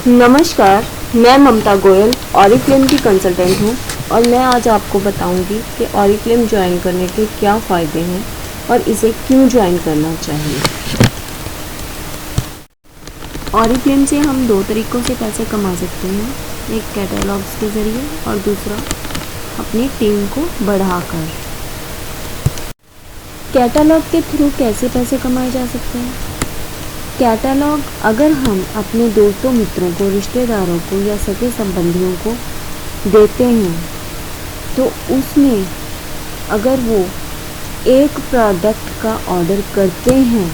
नमस्कार, मैं ममता गोयल ऑरिफ्लेम की कंसल्टेंट हूँ और मैं आज आपको बताऊंगी कि ऑरिफ्लेम ज्वाइन करने के क्या फ़ायदे हैं और इसे क्यों ज्वाइन करना चाहिए। ऑरिफ्लेम से हम दो तरीक़ों से पैसे कमा सकते हैं, एक कैटलॉग्स के ज़रिए और दूसरा अपनी टीम को बढ़ाकर। कैटलॉग के थ्रू कैसे पैसे कमाए जा सकते हैं? कैटलॉग अगर हम अपने दोस्तों, मित्रों को, रिश्तेदारों को या सगे संबंधियों को देते हैं तो उसमें अगर वो एक प्रोडक्ट का ऑर्डर करते हैं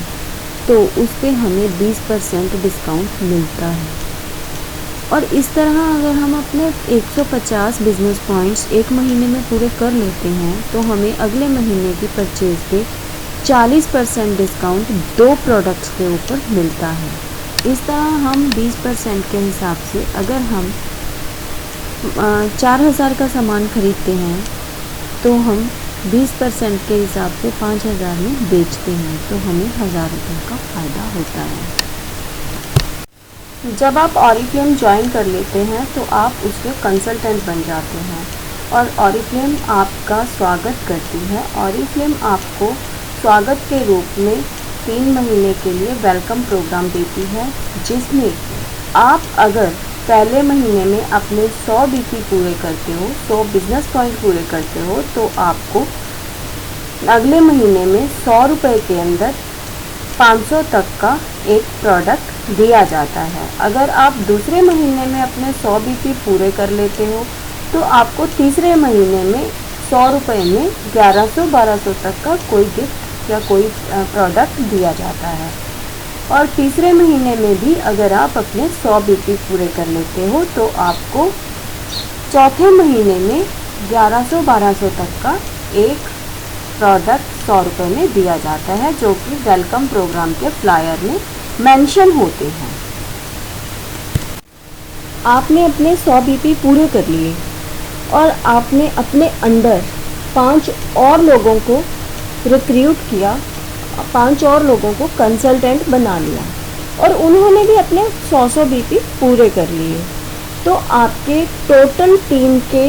तो उस पर हमें 20% डिस्काउंट मिलता है। और इस तरह अगर हम अपने 150 बिजनेस पॉइंट्स एक महीने में पूरे कर लेते हैं तो हमें अगले महीने की परचेज पे 40% डिस्काउंट 2 प्रोडक्ट्स के ऊपर मिलता है। इस तरह हम 20% के हिसाब से अगर हम 4000 का सामान खरीदते हैं तो हम 20% के हिसाब से 5000 में बेचते हैं तो हमें 1000 रुपये का फ़ायदा होता है। जब आप ऑरिफ्लेम ज्वाइन कर लेते हैं तो आप उसके कंसल्टेंट बन जाते हैं और ऑरिफ्लेम आपका स्वागत करती है। ऑरिफ्लेम आपको स्वागत के रूप में 3 महीने के लिए वेलकम प्रोग्राम देती है, जिसमें आप अगर पहले महीने में अपने 100 BP पूरे करते हो, 100 बिजनेस पॉइंट पूरे करते हो तो आपको अगले महीने में 100 रुपये के अंदर 500 तक का एक प्रोडक्ट दिया जाता है। अगर आप दूसरे महीने में अपने 100 BP पूरे कर लेते हो तो आपको तीसरे महीने में 100 रुपये में 1100-1200 तक का कोई गिफ्ट या कोई प्रोडक्ट दिया जाता है। और तीसरे महीने में भी अगर आप अपने 100 BP पूरे कर लेते हो तो आपको चौथे महीने में 1100-1200 तक का एक प्रोडक्ट 100 रुपये में दिया जाता है, जो कि वेलकम प्रोग्राम के फ्लायर में मेंशन होते हैं। आपने अपने 100 BP पूरे कर लिए और आपने अपने अंडर 5 और लोगों को रिक्रूट किया, 5 और लोगों को कंसल्टेंट बना लिया और उन्होंने भी अपने 100 BP पूरे कर लिए, तो आपके टोटल टीम के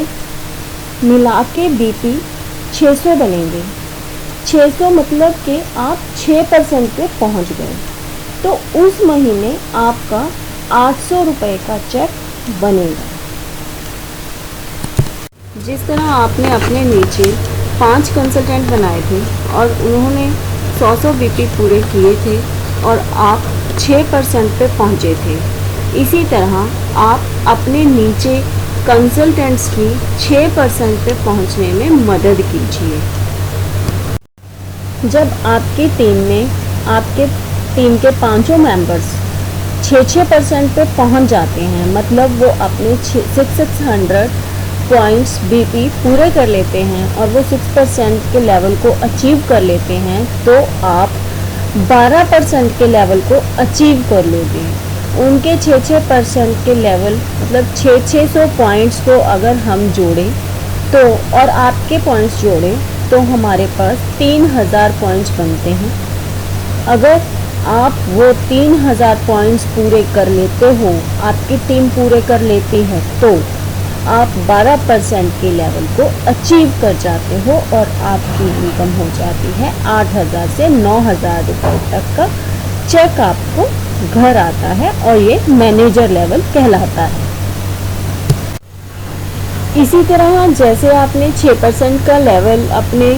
मिला के BP 600 बनेंगे। 600 मतलब कि आप 6% पे पहुंच गए, तो उस महीने आपका 800 रुपये का चेक बनेगा। जिस तरह आपने अपने नीचे 5 कंसल्टेंट बनाए थे और उन्होंने 100 BP पूरे किए थे और आप 6% पे पहुँचे थे, इसी तरह आप अपने नीचे कंसल्टेंट्स की 6% पे पहुँचने में मदद कीजिए। जब आपकी टीम के 5 मेंबर्स 6% पे पहुँच जाते हैं, मतलब वो अपने 600 पॉइंट्स BP पूरे कर लेते हैं और वो 6% के लेवल को अचीव कर लेते हैं, तो आप 12% के लेवल को अचीव कर लोगे। उनके 6% के लेवल मतलब 600 पॉइंट्स को अगर हम जोड़ें तो और आपके पॉइंट्स जोड़ें तो हमारे पास 3000 पॉइंट्स बनते हैं। अगर आप वो 3000 पॉइंट्स पूरे कर लेते हो, आपकी टीम पूरे कर लेती है, तो आप 12% के लेवल को अचीव कर जाते हो और आपकी इनकम हो जाती है 8000 से 9000 रुपये तक का चेक आपको घर आता है और ये मैनेजर लेवल कहलाता है। इसी तरह जैसे आपने 6% का लेवल अपने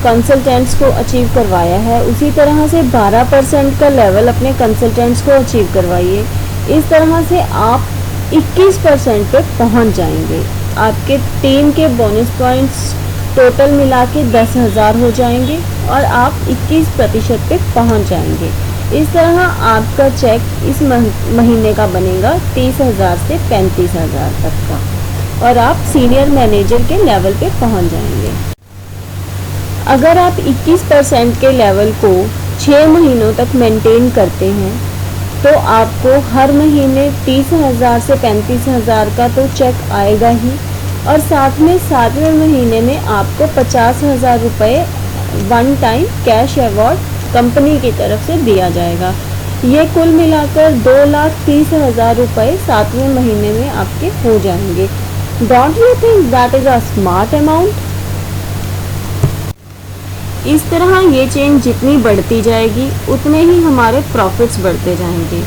कंसल्टेंट्स को अचीव करवाया है, उसी तरह से 12% का लेवल अपने कंसल्टेंट्स को अचीव करवाइए। इस तरह से आप 21% पे पहुंच जाएंगे। आपके टीम के बोनस पॉइंट्स टोटल मिला के 10,000 हो जाएंगे और आप 21% पे पहुंच जाएंगे। इस तरह आपका चेक इस महीने का बनेगा 30,000 से 35,000 तक का और आप सीनियर मैनेजर के लेवल पे पहुंच जाएंगे। अगर आप 21% के लेवल को 6 महीनों तक मेंटेन करते हैं तो आपको हर महीने 30,000 से 35,000 का तो चेक आएगा ही, और साथ में 7वें महीने में आपको 50,000 रुपये one time cash award company की तरफ से दिया जाएगा। ये कुल मिलाकर 2,30,000 रुपये 7वें महीने में आपके हो जाएंगे। Don't you think that is a smart amount? इस तरह ये चेन जितनी बढ़ती जाएगी उतने ही हमारे प्रॉफिट्स बढ़ते जाएंगे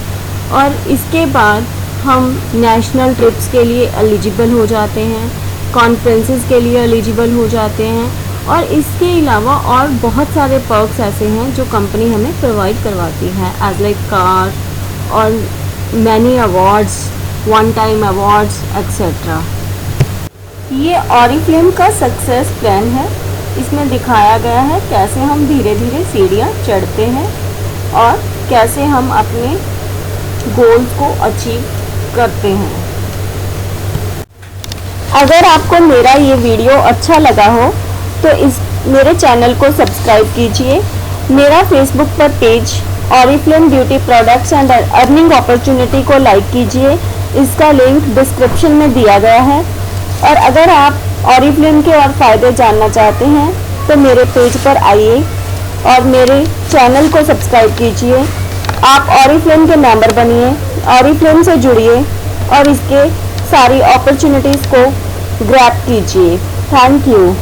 और इसके बाद हम नेशनल ट्रिप्स के लिए एलिजिबल हो जाते हैं, कॉन्फ्रेंसेस के लिए एलिजिबल हो जाते हैं और इसके अलावा और बहुत सारे पर्क्स ऐसे हैं जो कंपनी हमें प्रोवाइड करवाती है एज लाइक कार और many awards, one time awards etcetera. ये ऑरिफ्लेम का सक्सेस प्लान है। इसमें दिखाया गया है कैसे हम धीरे धीरे सीढ़ियाँ चढ़ते हैं और कैसे हम अपने गोल्स को अचीव करते हैं। अगर आपको मेरा ये वीडियो अच्छा लगा हो तो इस मेरे चैनल को सब्सक्राइब कीजिए। मेरा फेसबुक पर page Oriflame beauty products and earning opportunity को लाइक कीजिए। इसका लिंक डिस्क्रिप्शन में दिया गया है। और अगर आप ऑरिफ्लेम के और फ़ायदे जानना चाहते हैं तो मेरे पेज पर आइए और मेरे चैनल को सब्सक्राइब कीजिए। आप ऑरिफ्लेम के मेंबर बनिए, ऑरिफ्लेम से जुड़िए और इसके सारी अपॉर्चुनिटीज़ को ग्रैब कीजिए। Thank you.